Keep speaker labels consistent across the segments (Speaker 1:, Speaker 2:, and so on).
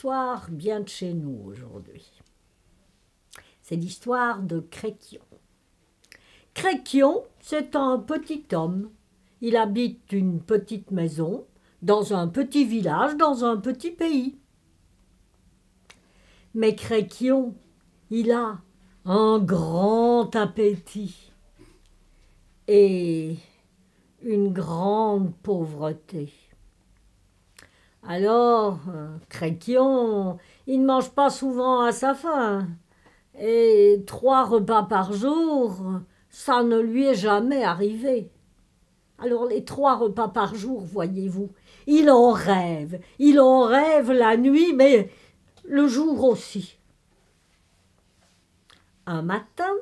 Speaker 1: histoire bien de chez nous aujourd'hui. C'est l'histoire de Créquion. Créquion, c'est un petit homme. Il habite une petite maison, dans un petit village, dans un petit pays. Mais Créquion, il a un grand appétit et une grande pauvreté. Alors, Créquion, il ne mange pas souvent à sa faim. Et 3 repas par jour, ça ne lui est jamais arrivé. Alors les 3 repas par jour, voyez-vous, il en rêve la nuit, mais le jour aussi. Un matin,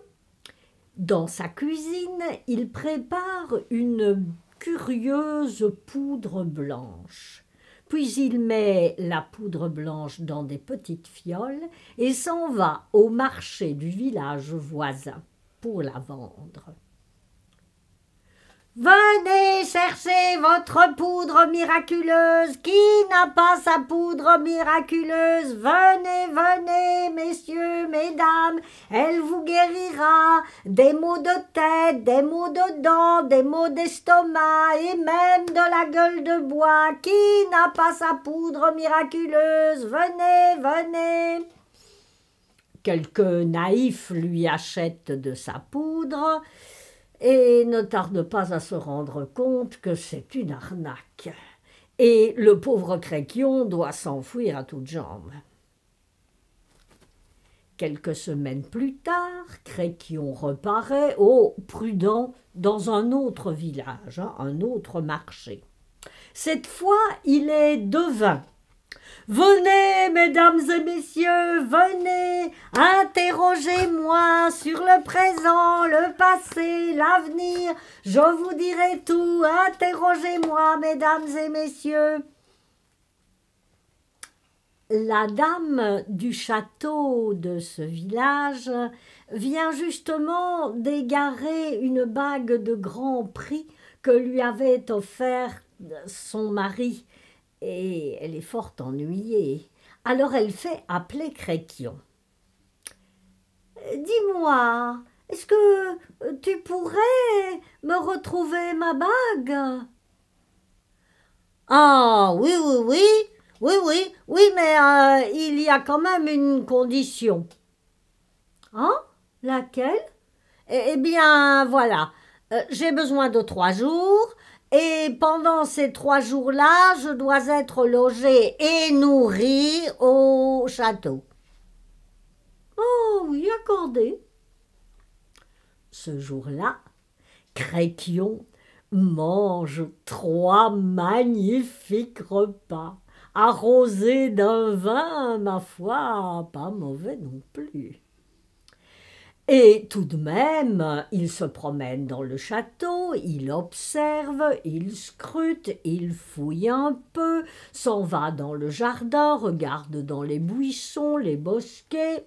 Speaker 1: dans sa cuisine, il prépare une curieuse poudre blanche. Puis il met la poudre blanche dans des petites fioles et s'en va au marché du village voisin pour la vendre. « Venez chercher votre poudre miraculeuse. Qui n'a pas sa poudre miraculeuse? Venez, venez, messieurs, mesdames, elle vous guérira des maux de tête, des maux de dents, des maux d'estomac et même de la gueule de bois. Qui n'a pas sa poudre miraculeuse? Venez, venez. » Quelques naïfs lui achètent de sa poudre et ne tarde pas à se rendre compte que c'est une arnaque. Et le pauvre Créquion doit s'enfuir à toutes jambes. Quelques semaines plus tard, Créquion reparaît, prudent, dans un autre village, un autre marché. Cette fois, il est devin. Venez, mesdames et messieurs, venez, interrogez-moi sur le présent, le passé, l'avenir. Je vous dirai tout, interrogez-moi, mesdames et messieurs. La dame du château de ce village vient justement d'égarer une bague de grand prix que lui avait offert son mari. Et elle est fort ennuyée. Alors elle fait appeler Créquion. « Dis-moi, est-ce que tu pourrais me retrouver ma bague ?»« Ah, oui, mais il y a quand même une condition. »« Hein? Laquelle ? Eh bien, voilà, j'ai besoin de 3 jours. » Et pendant ces 3 jours-là, je dois être logée et nourrie au château. Oh oui, accordé. Ce jour-là, Créquion mange 3 magnifiques repas, arrosés d'un vin, ma foi, pas mauvais non plus. Et tout de même, il se promène dans le château, il observe, il scrute, il fouille un peu, s'en va dans le jardin, regarde dans les buissons, les bosquets,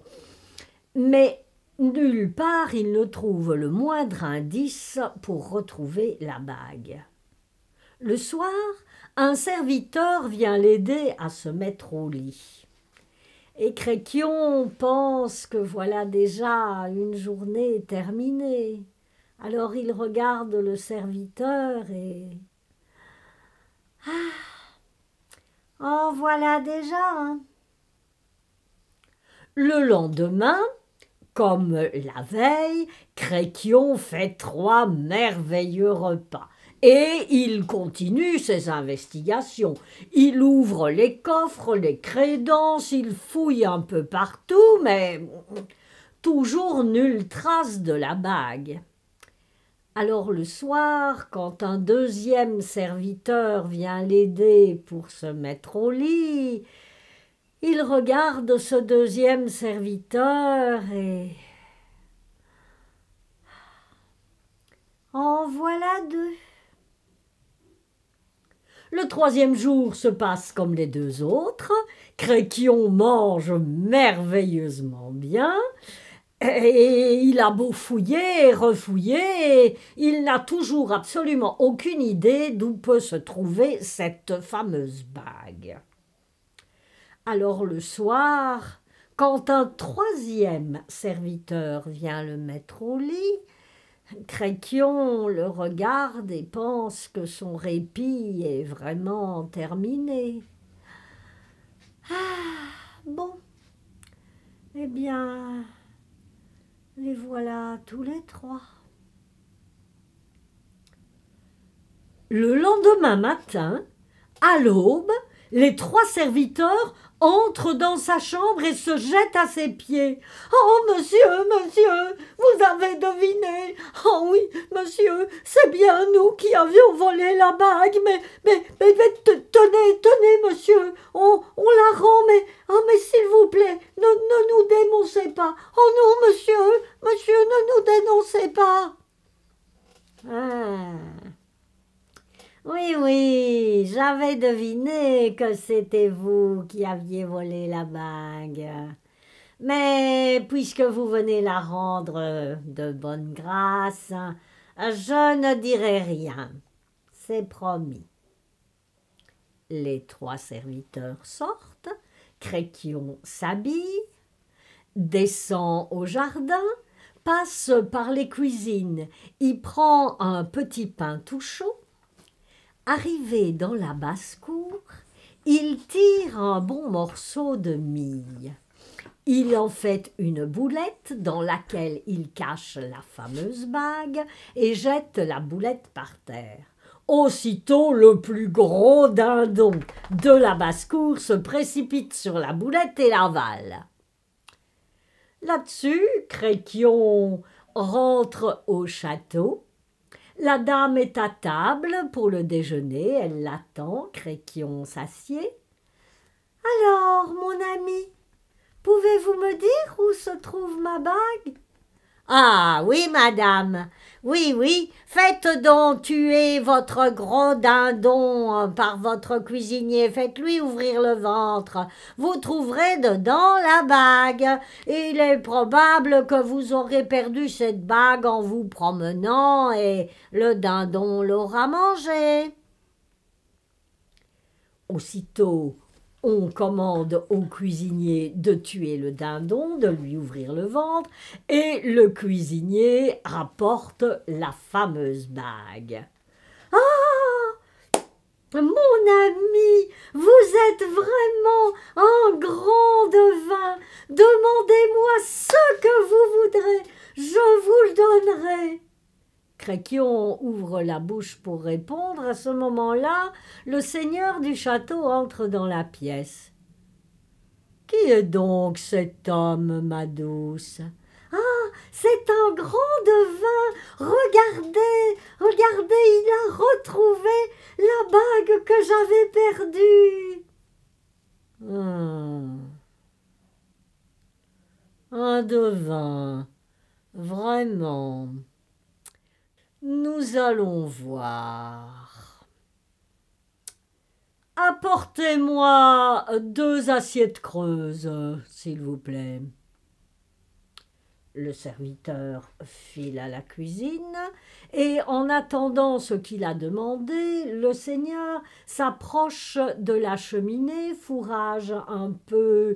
Speaker 1: mais nulle part il ne trouve le moindre indice pour retrouver la bague. Le soir, un serviteur vient l'aider à se mettre au lit. Et Créquion pense que voilà déjà une journée terminée. Alors il regarde le serviteur et... En voilà déjà, hein. Le lendemain, comme la veille, Créquion fait 3 merveilleux repas. Et il continue ses investigations. Il ouvre les coffres, les crédences, il fouille un peu partout, mais toujours nulle trace de la bague. Alors le soir, quand un 2e serviteur vient l'aider pour se mettre au lit, il regarde ce 2e serviteur et... En voilà 2. Le 3e jour se passe comme les 2 autres. Créquion mange merveilleusement bien. Et il a beau fouiller et refouiller, il n'a toujours absolument aucune idée d'où peut se trouver cette fameuse bague. Alors le soir, quand un troisième serviteur vient le mettre au lit, Créquion le regarde et pense que son répit est vraiment terminé. Ah, bon, eh bien, les voilà tous les trois. Le lendemain matin, à l'aube, les trois serviteurs entrent dans sa chambre et se jettent à ses pieds. « Oh, monsieur, vous avez deviné. Oh oui, monsieur, c'est bien nous qui avions volé la bague, tenez, monsieur, on la rend, mais s'il vous plaît, ne nous dénoncez pas. Oh non, monsieur, ne nous dénoncez pas. » Ah. Oui, j'avais deviné que c'était vous qui aviez volé la bague. Mais puisque vous venez la rendre de bonne grâce, je ne dirai rien. C'est promis. Les trois serviteurs sortent, Créquion s'habille, descend au jardin, passe par les cuisines, y prend un petit pain tout chaud. Arrivé dans la basse-cour, il tire un bon morceau de mie. Il en fait une boulette dans laquelle il cache la fameuse bague et jette la boulette par terre. Aussitôt, le plus gros dindon de la basse-cour se précipite sur la boulette et l'avale. Là-dessus, Créquion rentre au château. La dame est à table pour le déjeuner, elle l'attend, Créquion s'assied. « Alors, mon ami, pouvez-vous me dire où se trouve ma bague ?»« Ah oui, madame, oui, faites donc tuer votre gros dindon par votre cuisinier, faites-lui ouvrir le ventre, vous trouverez dedans la bague. Il est probable que vous aurez perdu cette bague en vous promenant et le dindon l'aura mangée. » Aussitôt, on commande au cuisinier de tuer le dindon, de lui ouvrir le ventre, et le cuisinier rapporte la fameuse bague. « Ah, mon ami, vous êtes vraiment un grand devin. Demandez-moi ce que vous voudrez, je vous le donnerai. » Créquion ouvre la bouche pour répondre. À ce moment-là, le seigneur du château entre dans la pièce. « Qui est donc cet homme, ma douce ?»« Ah, c'est un grand devin. Regardez, il a retrouvé la bague que j'avais perdue. » Un devin, vraiment. Nous allons voir. Apportez-moi 2 assiettes creuses, s'il vous plaît. Le serviteur file à la cuisine et en attendant ce qu'il a demandé, le seigneur s'approche de la cheminée, fourrage un peu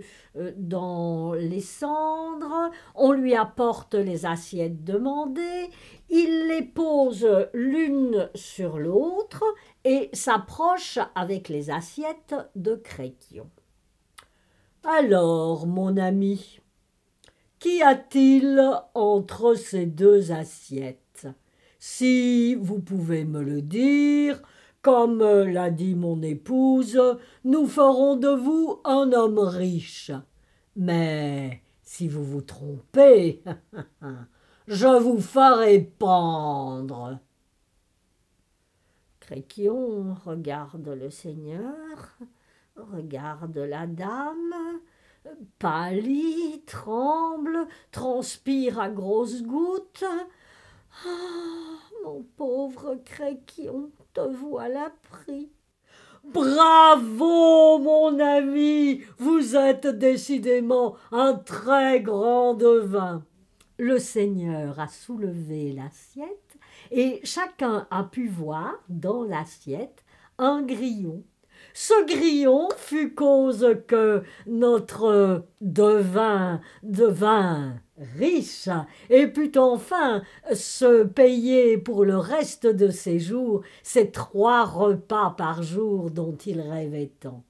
Speaker 1: dans les cendres, on lui apporte les assiettes demandées, il les pose l'une sur l'autre et s'approche avec les assiettes de Créquion. « Alors, mon ami, qu'y a-t-il entre ces 2 assiettes? Si vous pouvez me le dire, comme l'a dit mon épouse, nous ferons de vous un homme riche. Mais si vous vous trompez, je vous ferai pendre. » Créquion regarde le seigneur, regarde la dame, pâlit, tremble, transpire à grosses gouttes. « Ah, mon pauvre Créquion, te voilà pris. »« Bravo, mon ami, vous êtes décidément un très grand devin. » Le seigneur a soulevé l'assiette et chacun a pu voir dans l'assiette un grillon. Ce grillon fut cause que notre devin devint riche et put enfin se payer pour le reste de ses jours ces 3 repas par jour dont il rêvait tant.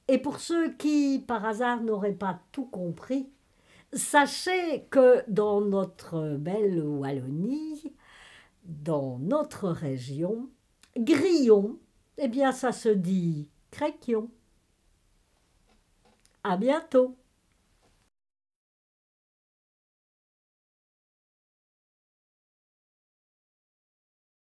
Speaker 1: Et pour ceux qui, par hasard, n'auraient pas tout compris, sachez que dans notre belle Wallonie, dans notre région, grillon, eh bien ça se dit créquion. À bientôt.